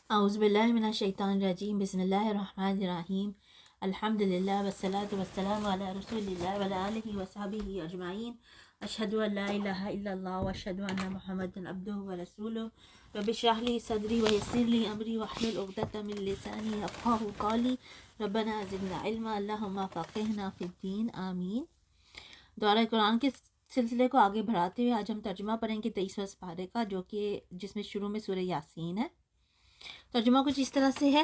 اعوذ باللہ من الشیطان الرجیم بسم اللہ الرحمن الرحیم الحمدللہ والصلاة والسلام علی رسول اللہ وعلی آلہ وصحبہ اجمعین اشہد ان لا الہ الا اللہ واشہد ان محمدا عبدہ ورسولہ رب اشرح لی صدری ویسر لی امری واحلل عقدۃ من لسانی یفقہوا قولی ربنا زدنا علما اللہم فقہنا فی الدین آمین۔ دورہ قرآن کے سلسلے کو آگے بڑھاتے ہوئے آج ہم ترجمہ پڑھیں گے 23واں پارے کا، جو کہ جس میں شروع میں سورہ یاسین ہے۔ ترجمہ کچھ اس طرح سے ہے: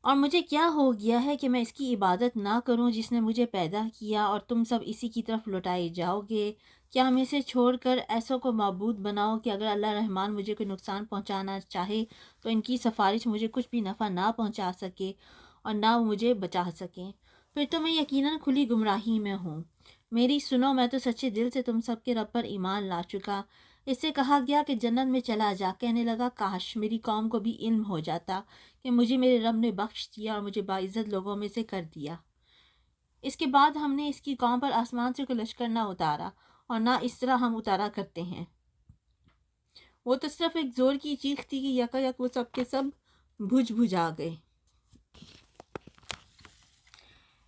اور مجھے کیا ہو گیا ہے کہ میں اس کی عبادت نہ کروں جس نے مجھے پیدا کیا، اور تم سب اسی کی طرف لوٹائے جاؤ گے۔ کیا ہم اسے چھوڑ کر ایسوں کو معبود بناؤ کہ اگر اللہ رحمان مجھے کوئی نقصان پہنچانا چاہے تو ان کی سفارش مجھے کچھ بھی نفع نہ پہنچا سکے اور نہ وہ مجھے بچا سکیں؟ پھر تو میں یقیناً کھلی گمراہی میں ہوں۔ میری سنو، میں تو سچے دل سے تم سب کے رب پر ایمان لا چکا۔ اس سے کہا گیا کہ جنت میں چلا جا۔ کہنے لگا کاش میری قوم کو بھی علم ہو جاتا کہ مجھے میرے رب نے بخش دیا اور مجھے باعزت لوگوں میں سے کر دیا۔ اس کے بعد ہم نے اس کی قوم پر آسمان سے کوئی لشکر نہ اتارا اور نہ اس طرح ہم اتارا کرتے ہیں۔ وہ تو صرف ایک زور کی چیخ تھی کہ یکا یک وہ سب کے سب بجھ آ گئے۔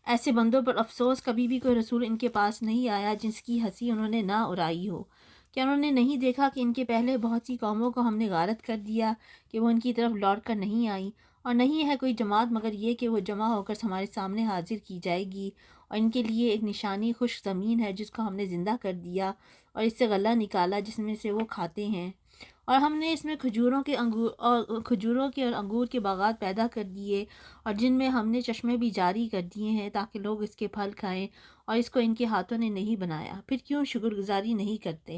ایسے بندوں پر افسوس، کبھی بھی کوئی رسول ان کے پاس نہیں آیا جس کی ہنسی انہوں نے نہ اڑائی ہو۔ کیا انہوں نے نہیں دیکھا کہ ان کے پہلے بہت سی قوموں کو ہم نے غارت کر دیا کہ وہ ان کی طرف لوٹ کر نہیں آئی، اور نہیں ہے کوئی جماعت مگر یہ کہ وہ جمع ہو کر ہمارے سامنے حاضر کی جائے گی، اور ان کے لیے ایک نشانی خشک زمین ہے جس کو ہم نے زندہ کر دیا اور اس سے غلہ نکالا جس میں سے وہ کھاتے ہیں، اور ہم نے اس میں کھجوروں کے اور انگور کے باغات پیدا کر دیے، اور جن میں ہم نے چشمے بھی جاری کر دیے ہیں تاکہ لوگ اس کے پھل کھائیں، اور اس کو ان کے ہاتھوں نے نہیں بنایا، پھر کیوں شکر گزاری نہیں کرتے؟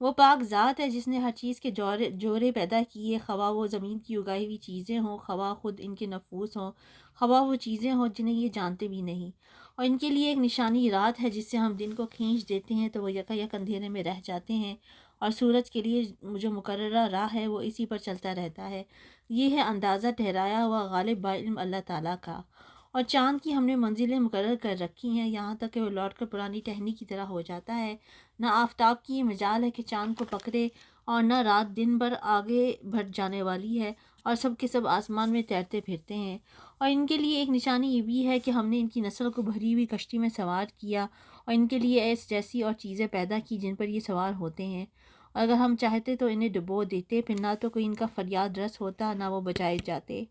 وہ پاک ذات ہے جس نے ہر چیز کے جوڑے پیدا کیے، خواہ وہ زمین کی اگائی ہوئی چیزیں ہوں، خواہ خود ان کے نفوس ہوں، خواہ وہ چیزیں ہوں جنہیں یہ جانتے بھی نہیں، اور ان کے لیے ایک نشانی رات ہے جس سے ہم دن کو کھینچ دیتے ہیں تو وہ یکا یک اندھیرے میں رہ جاتے ہیں، اور سورج کے لیے جو مقررہ راہ ہے وہ اسی پر چلتا رہتا ہے۔ یہ ہے اندازہ ٹھہرایا ہوا غالب با علم اللہ تعالیٰ کا۔ اور چاند کی ہم نے منزلیں مقرر کر رکھی ہیں یہاں تک کہ وہ لوٹ کر پرانی ٹہنی کی طرح ہو جاتا ہے۔ نہ آفتاب کی یہ مجال ہے کہ چاند کو پکڑے، اور نہ رات دن بھر آگے بڑھ جانے والی ہے، اور سب کے سب آسمان میں تیرتے پھرتے ہیں۔ اور ان کے لیے ایک نشانی یہ بھی ہے کہ ہم نے ان کی نسل کو بھری ہوئی کشتی میں سوار کیا، اور ان کے لیے ایس جیسی اور چیزیں پیدا کی جن پر یہ سوار ہوتے ہیں، اور اگر ہم چاہتے تو انہیں ڈبو دیتے، پھر نہ تو کوئی ان کا فریاد رس ہوتا نہ وہ بچائے جاتے،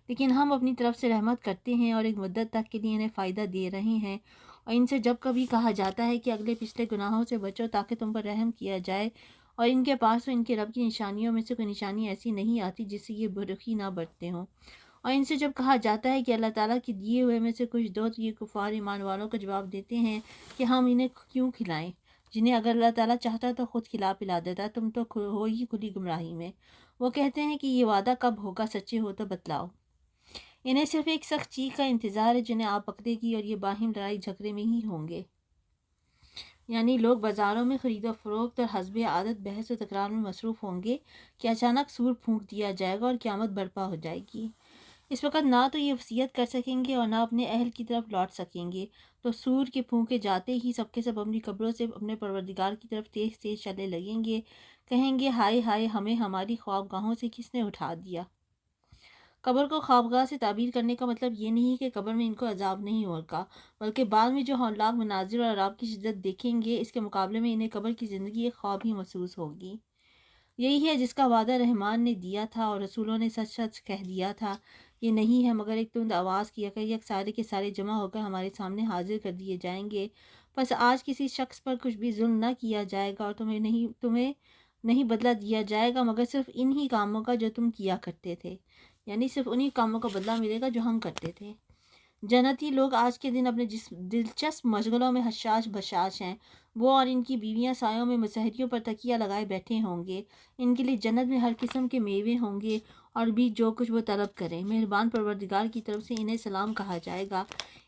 لیکن ہم اپنی طرف سے رحمت کرتے ہیں اور ایک مدت تک کے لیے انہیں فائدہ دے رہے ہیں۔ اور ان سے جب کبھی کہا جاتا ہے کہ اگلے پچھلے گناہوں سے بچو تاکہ تم پر رحم کیا جائے، اور ان کے پاس تو ان کے رب کی نشانیوں میں سے کوئی نشانی ایسی نہیں آتی جس سے یہ برخی نہ برتتے ہوں، اور ان سے جب کہا جاتا ہے کہ اللہ تعالیٰ کے دیے ہوئے میں سے کچھ دو تو یہ کفار ایمان والوں کو جواب دیتے ہیں کہ ہم انہیں کیوں کھلائیں جنہیں اگر اللہ تعالیٰ چاہتا تو خود کھلا پلا دیتا، تم تو ہو ہی کھلی گمراہی میں۔ وہ کہتے ہیں کہ یہ وعدہ کب ہوگا، سچے ہو تو بتلاؤ۔ انہیں صرف ایک سخت چیخ کا انتظار ہے جنہیں آپ پکڑے گی، اور یہ باہم لڑائی جھگڑے میں ہی ہوں گے، یعنی لوگ بازاروں میں خرید و فروخت اور حسب عادت بحث و تکرار میں مصروف ہوں گے کہ اچانک سور پھونک دیا جائے گا اور قیامت برپا ہو جائے گی۔ اس وقت نہ تو یہ وصیت کر سکیں گے اور نہ اپنے اہل کی طرف لوٹ سکیں گے، تو سور کے پھونکے جاتے ہی سب کے سب اپنی قبروں سے اپنے پروردگار کی طرف تیز تیز چلنے لگیں گے، کہیں گے ہائے ہائے، ہمیں ہماری خوابگاہوں سے کس نے اٹھا دیا۔ قبر کو خوابگاہ سے تعبیر کرنے کا مطلب یہ نہیں کہ قبر میں ان کو عذاب نہیں ہوگا، بلکہ بعد میں جو ہولناک مناظر اور عذاب کی شدت دیکھیں گے اس کے مقابلے میں انہیں قبر کی زندگی ایک خواب ہی محسوس ہوگی۔ یہی ہے جس کا وعدہ رحمان نے دیا تھا اور رسولوں نے سچ سچ کہہ دیا تھا، یہ نہیں ہے مگر ایک تند آواز کی یکا یک سارے کے سارے جمع ہو کر ہمارے سامنے حاضر کر دیے جائیں گے۔ بس آج کسی شخص پر کچھ بھی ظلم نہ کیا جائے گا اور تمہیں نہیں بدلہ دیا جائے گا مگر صرف انہی کاموں کا جو تم کیا کرتے تھے، یعنی صرف انہی کاموں کا بدلہ ملے گا جو ہم کرتے تھے۔ جنتی لوگ آج کے دن اپنے دلچسپ مشغلوں میں حشاش بشاش ہیں، وہ اور ان کی بیویاں سایوں میں مسہریوں پر تکیہ لگائے بیٹھے ہوں گے۔ ان کے لیے جنت میں ہر قسم کے میوے ہوں گے اور بھی جو کچھ وہ طلب کریں۔ مہربان پروردگار کی طرف سے انہیں سلام کہا جائے گا،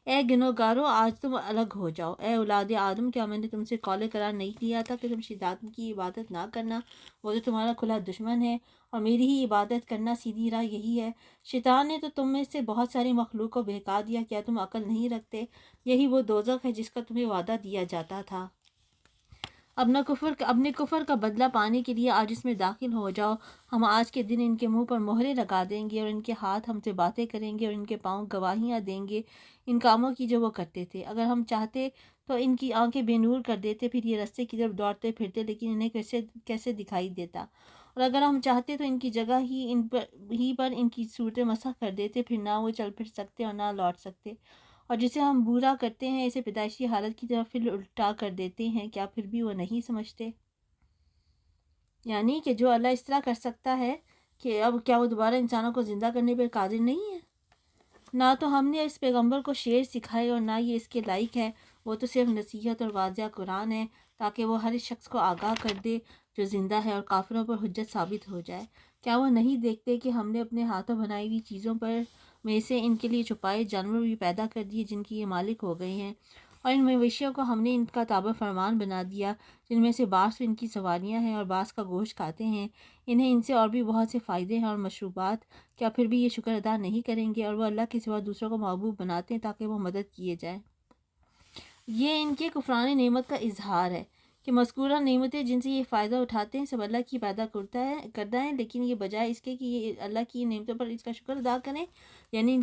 اے گنہگارو آج تم الگ ہو جاؤ۔ اے اولاد آدم، کیا میں نے تم سے قول قرار نہیں لیا تھا کہ تم شیطان کی عبادت نہ کرنا، وہ تو تمہارا کھلا دشمن ہے، اور میری ہی عبادت کرنا سیدھی راہ یہی ہے۔ شیطان نے تو تم میں سے بہت ساری مخلوق کو بہکا دیا، کیا تم عقل نہیں رکھتے؟ یہی وہ دوزخ ہے جس کا تمہیں وعدہ دیا جاتا تھا۔ اپنے کفر کا بدلہ پانے کے لیے آج اس میں داخل ہو جاؤ۔ ہم آج کے دن ان کے منہ پر مہرے لگا دیں گے اور ان کے ہاتھ ہم سے باتیں کریں گے اور ان کے پاؤں گواہیاں دیں گے ان کاموں کی جو وہ کرتے تھے۔ اگر ہم چاہتے تو ان کی آنکھیں بے نور کر دیتے، پھر یہ رستے کی طرف دوڑتے پھرتے، لیکن انہیں کیسے دکھائی دیتا، اور اگر ہم چاہتے تو ان کی جگہ ہی پر ان کی صورتیں مسح کر دیتے، پھر نہ وہ چل پھر سکتے اور نہ لوٹ سکتے۔ اور جسے ہم برا کرتے ہیں اسے پیدائشی حالت کی طرف پھر الٹا کر دیتے ہیں، کیا پھر بھی وہ نہیں سمجھتے؟ یعنی کہ جو اللہ اس طرح کر سکتا ہے کہ اب کیا وہ دوبارہ انسانوں کو زندہ کرنے پر قادر نہیں ہے؟ نہ تو ہم نے اس پیغمبر کو شعر سکھائے اور نہ یہ اس کے لائق ہے، وہ تو صرف نصیحت اور واضح قرآن ہے تاکہ وہ ہر اس شخص کو آگاہ کر دے جو زندہ ہے اور کافروں پر حجت ثابت ہو جائے۔ کیا وہ نہیں دیکھتے کہ ہم نے اپنے ہاتھوں بنائی ہوئی چیزوں پر میں سے ان کے لیے چھپائے جانور بھی پیدا کر دیے جن کی یہ مالک ہو گئے ہیں، اور ان مویشیوں کو ہم نے ان کا تابع فرمان بنا دیا جن میں سے بعض ان کی سواریاں ہیں اور بعض کا گوشت کھاتے ہیں، انہیں ان سے اور بھی بہت سے فائدے ہیں اور مشروبات، کیا پھر بھی یہ شکر ادا نہیں کریں گے؟ اور وہ اللہ کے سوا دوسروں کو محبوب بناتے ہیں تاکہ وہ مدد کیے جائیں۔ یہ ان کے کفران نعمت کا اظہار ہے کہ مذکورہ نعمتیں جن سے یہ فائدہ اٹھاتے ہیں سب اللہ کی پیدا کردہ ہیں، لیکن یہ بجائے اس کے کہ یہ اللہ کی نعمتوں پر اس کا شکر ادا کریں، یعنی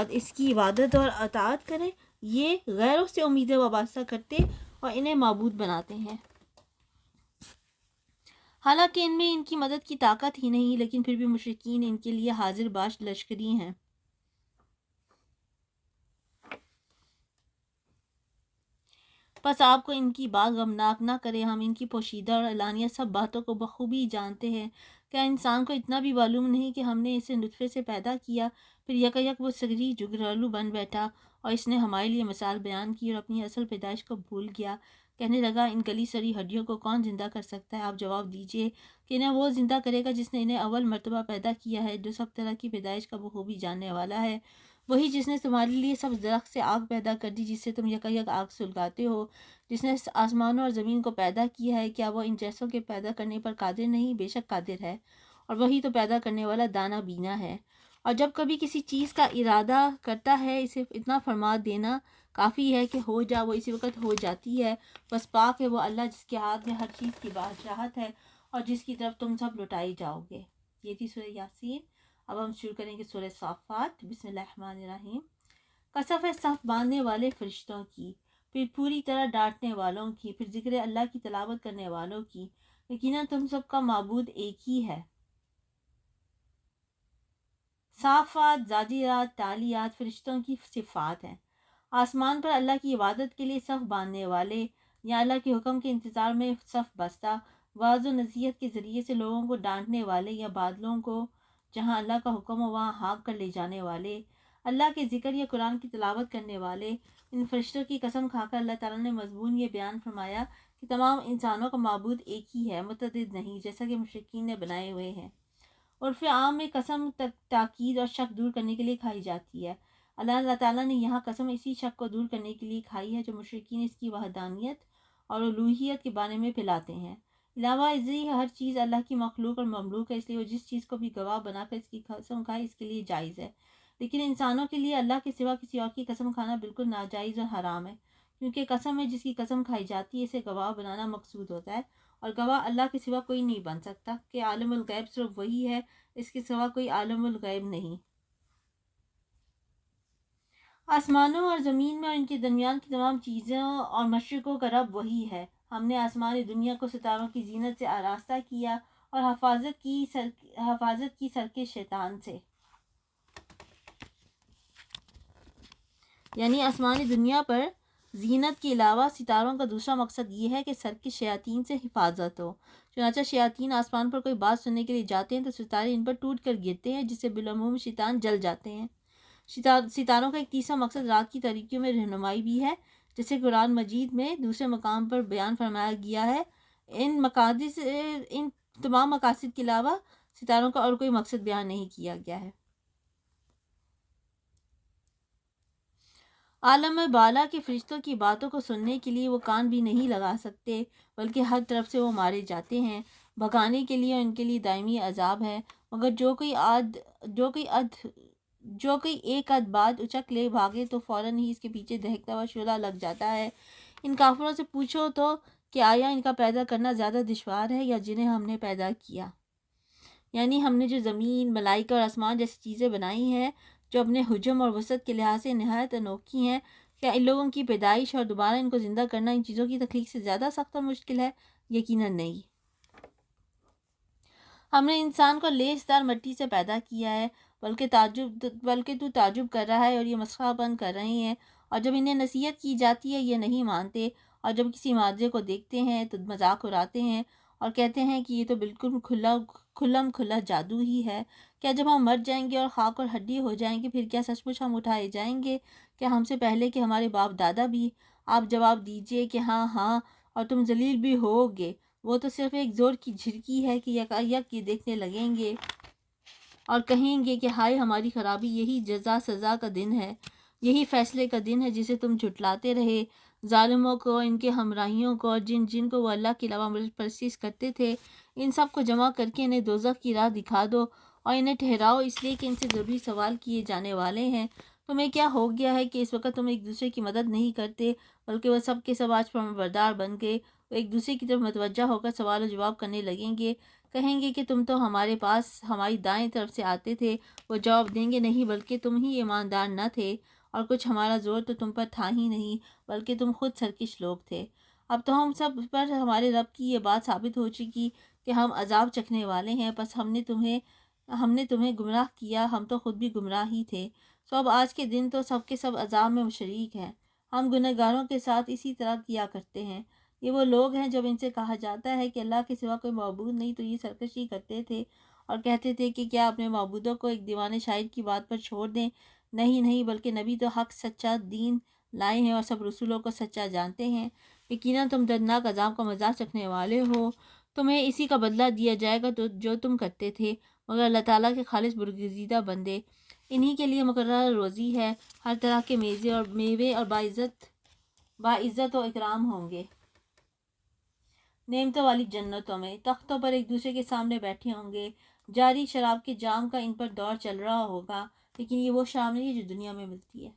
اس کی عبادت اور اطاعت کریں، یہ غیروں سے امیدیں وابستہ کرتے اور انہیں معبود بناتے ہیں، حالانکہ ان میں ان کی مدد کی طاقت ہی نہیں، لیکن پھر بھی مشرکین ان کے لیے حاضر باش لشکری ہیں۔ بس آپ کو ان کی بات غمناک نہ کرے، ہم ان کی پوشیدہ اور اعلانیہ سب باتوں کو بخوبی جانتے ہیں۔ کیا انسان کو اتنا بھی معلوم نہیں کہ ہم نے اسے نطفے سے پیدا کیا، پھر یک وہ صغیری جگرالو بن بیٹھا اور اس نے ہمارے لیے مثال بیان کی اور اپنی اصل پیدائش کو بھول گیا، کہنے لگا ان گلی سڑی ہڈیوں کو کون زندہ کر سکتا ہے؟ آپ جواب دیجئے کہ انہیں وہ زندہ کرے گا جس نے انہیں اول مرتبہ پیدا کیا ہے، جو سب طرح کی پیدائش کا بخوبی جاننے والا ہے، وہی جس نے تمہارے لیے سب درخت سے آگ پیدا کر دی جس سے تم یک آگ سلگاتے ہو، جس نے آسمانوں اور زمین کو پیدا کیا ہے، کیا وہ ان جیسوں کے پیدا کرنے پر قادر نہیں؟ بے شک قادر ہے، اور وہی تو پیدا کرنے والا دانا بینا ہے۔ اور جب کبھی کسی چیز کا ارادہ کرتا ہے اسے اتنا فرما دینا کافی ہے کہ ہو جا، وہ اسی وقت ہو جاتی ہے۔ بس پاک ہے وہ اللہ جس کے ہاتھ میں ہر چیز کی بادشاہت ہے اور جس کی طرف تم سب لوٹائی جاؤ گے۔ یہ تھی سورہ یاسین۔ اب ہم شروع کریں گے سورہ صافات۔ بسم اللہ الرحمن الرحیم۔ قصف ہے صف باندھنے والے فرشتوں کی، پھر پوری طرح ڈانٹنے والوں کی، پھر ذکر اللہ کی تلاوت کرنے والوں کی، یقیناً تم سب کا معبود ایک ہی ہے۔ صافات، زاجرات، تالیات فرشتوں کی صفات ہیں۔ آسمان پر اللہ کی عبادت کے لیے صف باندھنے والے یا اللہ کے حکم کے انتظار میں صف بستہ، واعظ و نصیحت کے ذریعے سے لوگوں کو ڈانٹنے والے یا بادلوں کو جہاں اللہ کا حکم ہو وہاں ہانک کر لے جانے والے، اللہ کے ذکر یا قرآن کی تلاوت کرنے والے، ان فرشتوں کی قسم کھا کر اللہ تعالیٰ نے مضمون یہ بیان فرمایا کہ تمام انسانوں کا معبود ایک ہی ہے، متعدد نہیں، جیسا کہ مشرکین نے بنائے ہوئے ہیں۔ عرف عام میں قسم تاکید اور شک دور کرنے کے لیے کھائی جاتی ہے۔ اللہ تعالیٰ نے یہاں قسم اسی شک کو دور کرنے کے لیے کھائی ہے جو مشرکین اس کی وحدانیت اور الوہیت کے بارے میں پھیلاتے ہیں۔ علاوہ ازیں ہر چیز اللہ کی مخلوق اور مملوک ہے، اس لیے وہ جس چیز کو بھی گواہ بنا کر اس کی قسم کھائے اس کے لیے جائز ہے، لیکن انسانوں کے لیے اللہ کے سوا کسی اور کی قسم کھانا بالکل ناجائز اور حرام ہے، کیونکہ قسم میں جس کی قسم کھائی جاتی ہے اسے گواہ بنانا مقصود ہوتا ہے، اور گواہ اللہ کے سوا کوئی نہیں بن سکتا، کہ عالم الغیب صرف وہی ہے، اس کے سوا کوئی عالم الغیب نہیں۔ آسمانوں اور زمین میں اور ان کے درمیان کی تمام چیزوں اور مشرقوں کا رب وہی ہے۔ ہم نے آسمانی دنیا کو ستاروں کی زینت سے آراستہ کیا اور حفاظت کی سرکے شیطان سے۔ یعنی آسمانی دنیا پر زینت کے علاوہ ستاروں کا دوسرا مقصد یہ ہے کہ سرکش شیاطین سے حفاظت ہو۔ چنانچہ شیاطین آسمان پر کوئی بات سننے کے لیے جاتے ہیں تو ستارے ان پر ٹوٹ کر گرتے ہیں جس سے بالعموم شیطان جل جاتے ہیں۔ ستاروں کا ایک تیسرا مقصد رات کی تاریکیوں میں رہنمائی بھی ہے، جیسے قرآن مجید میں دوسرے مقام پر بیان فرمایا گیا ہے۔ ان تمام مقاصد کے علاوہ ستاروں کا اور کوئی مقصد بیان نہیں کیا گیا ہے۔ عالم بالا کے فرشتوں کی باتوں کو سننے کے لیے وہ کان بھی نہیں لگا سکتے، بلکہ ہر طرف سے وہ مارے جاتے ہیں۔ بھگانے کے لیے ان کے لیے دائمی عذاب ہے، مگر جو کوئی ایک عد بعد اچک لے بھاگے تو فوراً ہی اس کے پیچھے دہکتا ہوا شعلہ لگ جاتا ہے۔ ان کافروں سے پوچھو تو کہ آیا ان کا پیدا کرنا زیادہ دشوار ہے یا جنہیں ہم نے پیدا کیا؟ یعنی ہم نے جو زمین، ملائکہ اور آسمان جیسی چیزیں بنائی ہیں جو اپنے حجم اور وسعت کے لحاظ سے نہایت انوکھی ہیں، کیا ان لوگوں کی پیدائش اور دوبارہ ان کو زندہ کرنا ان چیزوں کی تخلیق سے زیادہ سخت اور مشکل ہے؟ یقیناً نہیں۔ ہم نے انسان کو لیسدار مٹی سے پیدا کیا ہے، بلکہ تو تعجب کر رہا ہے اور یہ مسخرہ بند کر رہے ہیں، اور جب انہیں نصیحت کی جاتی ہے یہ نہیں مانتے، اور جب کسی معجزے کو دیکھتے ہیں تو مذاق اڑاتے ہیں اور کہتے ہیں کہ یہ تو بالکل کھلا جادو ہی ہے۔ کیا جب ہم مر جائیں گے اور خاک اور ہڈی ہو جائیں گے پھر کیا سچ مچ ہم اٹھائے جائیں گے؟ کیا ہم سے پہلے کہ ہمارے باپ دادا بھی؟ آپ جواب دیجئے کہ ہاں ہاں، اور تم ذلیل بھی ہوگے۔ وہ تو صرف ایک زور کی جھڑکی ہے کہ یکایک یہ دیکھنے لگیں گے اور کہیں گے کہ ہائے ہماری خرابی، یہی جزا سزا کا دن ہے، یہی فیصلے کا دن ہے جسے تم جھٹلاتے رہے۔ ظالموں کو، ان کے ہمراہیوں کو اور جن کو وہ اللہ کے علاوہ پرستش کرتے تھے، ان سب کو جمع کر کے انہیں دوزخ کی راہ دکھا دو اور انہیں ٹھہراؤ، اس لیے کہ ان سے ضروری سوال کیے جانے والے ہیں۔ تمہیں کیا ہو گیا ہے کہ اس وقت تم ایک دوسرے کی مدد نہیں کرتے، بلکہ وہ سب کے سب آج فرمانبردار بن گئے۔ وہ ایک دوسرے کی طرف متوجہ ہو کر سوال و جواب کرنے لگیں گے، کہیں گے کہ تم تو ہمارے پاس ہماری دائیں طرف سے آتے تھے۔ وہ جواب دیں گے نہیں، بلکہ تم ہی ایماندار نہ تھے اور کچھ ہمارا زور تو تم پر تھا ہی نہیں، بلکہ تم خود سرکش لوگ تھے۔ اب تو ہم سب پر ہمارے رب کی یہ بات ثابت ہو چکی کہ ہم عذاب چکھنے والے ہیں، پس ہم نے تمہیں گمراہ کیا، ہم تو خود بھی گمراہ ہی تھے۔ سو اب آج کے دن تو سب کے سب عذاب میں شریک ہیں۔ ہم گنہگاروں کے ساتھ اسی طرح کیا کرتے ہیں۔ یہ وہ لوگ ہیں جب ان سے کہا جاتا ہے کہ اللہ کے سوا کوئی معبود نہیں تو یہ سرکشی کرتے تھے اور کہتے تھے کہ کیا اپنے معبودوں کو ایک دیوانے شاعر کی بات پر چھوڑ دیں؟ نہیں، بلکہ نبی تو حق سچا دین لائے ہیں اور سب رسولوں کو سچا جانتے ہیں۔ یقیناً تم دردناک عذاب کا مزاج چکھنے والے ہو، تمہیں اسی کا بدلہ دیا جائے گا جو تم کرتے تھے، مگر اللہ تعالیٰ کے خالص برگزیدہ بندے، انہی کے لیے مقررہ روزی ہے، ہر طرح کے میوے اور باعزت و اکرام ہوں گے۔ نعمتوں والی جنتوں میں تختوں پر ایک دوسرے کے سامنے بیٹھے ہوں گے، جاری شراب کے جام کا ان پر دور چل رہا ہوگا، لیکن یہ وہ شراب نہیں ہے جو دنیا میں ملتی ہے،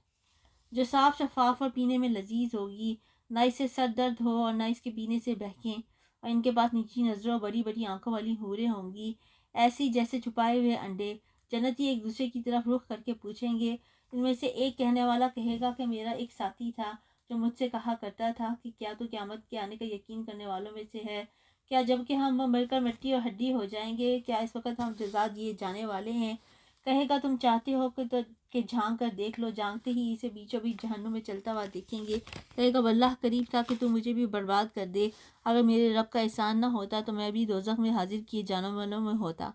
جو صاف شفاف اور پینے میں لذیذ ہوگی، نہ اس سے سر درد ہو اور نہ اس کے پینے سے بہکیں، اور ان کے پاس نیچی نظروں بڑی بڑی آنکھوں والی حوریں ہوں گی، ایسی جیسے چھپائے ہوئے انڈے۔ جنتی ایک دوسرے کی طرف رخ کر کے پوچھیں گے، ان میں سے ایک کہنے والا کہے گا کہ میرا ایک ساتھی تھا جو مجھ سے کہا کرتا تھا کہ کیا تو قیامت کے آنے کا یقین کرنے والوں میں سے ہے؟ کیا جب کہ ہم مل کر مٹی اور ہڈی ہو جائیں گے کیا اس وقت ہم جزا دیے جانے والے ہیں؟ کہے گا تم چاہتے ہو کہ جھانک کر دیکھ لو، جھانکتے ہی اسے بیچوں بیچ جہنم میں چلتا ہوا دیکھیں گے۔ کہے گا واللہ قریب تھا کہ تم مجھے بھی برباد کر دے، اگر میرے رب کا احسان نہ ہوتا تو میں بھی دوزخ میں حاضر کیے جانے والوں میں ہوتا۔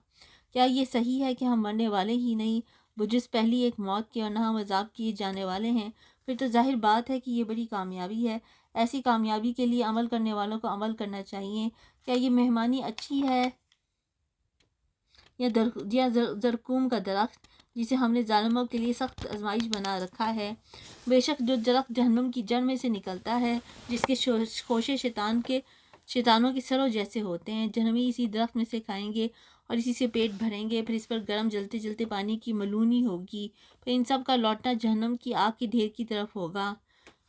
کیا یہ صحیح ہے کہ ہم مرنے والے ہی نہیں بجز پہلی ایک موت کے، اور نہ ہم عذاب کیے جانے والے ہیں؟ پھر تو ظاہر بات ہے کہ یہ بڑی کامیابی ہے۔ ایسی کامیابی کے لیے عمل کرنے والوں کو عمل کرنا چاہیے۔ کیا یہ مہمانی اچھی ہے یا زرقوم کا درخت جسے ہم نے ظالموں کے لیے سخت آزمائش بنا رکھا ہے؟ بے شک جو درخت جہنم کی جڑ میں سے نکلتا ہے، جس کے خوشے شیطانوں کے سروں جیسے ہوتے ہیں، جہنمی اسی درخت میں سے کھائیں گے اور اسی سے پیٹ بھریں گے، پھر اس پر گرم جلتے جلتے پانی کی ملونی ہوگی، پھر ان سب کا لوٹنا جہنم کی آگ کے ڈھیر کی طرف ہوگا۔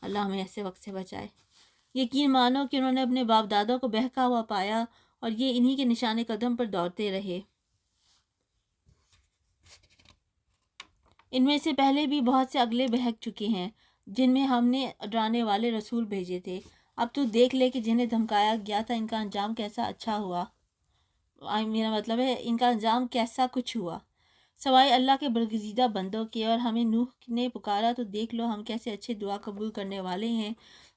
اللہ ہمیں ایسے وقت سے بچائے۔ یقین مانو کہ انہوں نے اپنے باپ دادوں کو بہکا ہوا پایا اور یہ انہی کے نشان قدم پر دوڑتے رہے۔ ان میں سے پہلے بھی بہت سے اگلے بہک چکے ہیں جن میں ہم نے ڈرانے والے رسول بھیجے تھے۔ اب تو دیکھ لے کہ جنہیں دھمکایا گیا تھا ان کا انجام کیسا اچھا ہوا، میرا مطلب ہے ان کا انجام کیسا کچھ ہوا، سوائے اللہ کے برگزیدہ بندوں کے۔ اور ہمیں نوح نے پکارا تو دیکھ لو ہم کیسے اچھے دعا قبول کرنے والے ہیں۔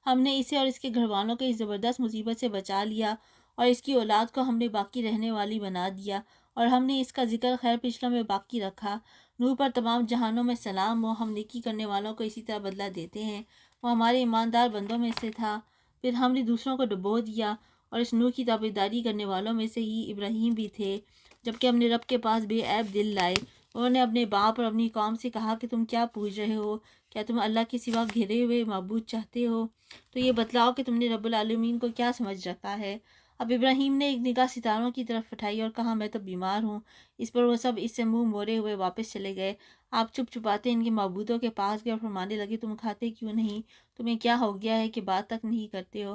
ہم نے اسے اور اس کے گھر والوں کو اس زبردست مصیبت سے بچا لیا اور اس کی اولاد کو ہم نے باقی رہنے والی بنا دیا، اور ہم نے اس کا ذکر خیر پچھلوں میں باقی رکھا۔ نوح پر تمام جہانوں میں سلام ہو، ہم نیکی کرنے والوں کو اسی طرح بدلہ دیتے ہیں، وہ ہمارے ایماندار بندوں میں سے تھا۔ پھر ہم نے دوسروں کو ڈبو دیا، اور اس نوح کی تابعداری کرنے والوں میں سے ہی ابراہیم بھی تھے، جبکہ ہم نے رب کے پاس بے عیب دل لائے۔ انہوں نے اپنے باپ اور اپنی قوم سے کہا کہ تم کیا پوچھ رہے ہو؟ کیا تم اللہ کے سوا گھرے ہوئے معبود چاہتے ہو؟ تو یہ بتلاؤ کہ تم نے رب العالمین کو کیا سمجھ رکھا ہے؟ اب ابراہیم نے ایک نگاہ ستاروں کی طرف اٹھائی اور کہا میں تو بیمار ہوں۔ اس پر وہ سب اس سے منہ موڑے ہوئے واپس چلے گئے۔ آپ چپ چپاتے ان کے معبودوں کے پاس گئے اور فرمانے لگے تم کھاتے کیوں نہیں؟ تمہیں کیا ہو گیا ہے کہ بات تک نہیں کرتے ہو؟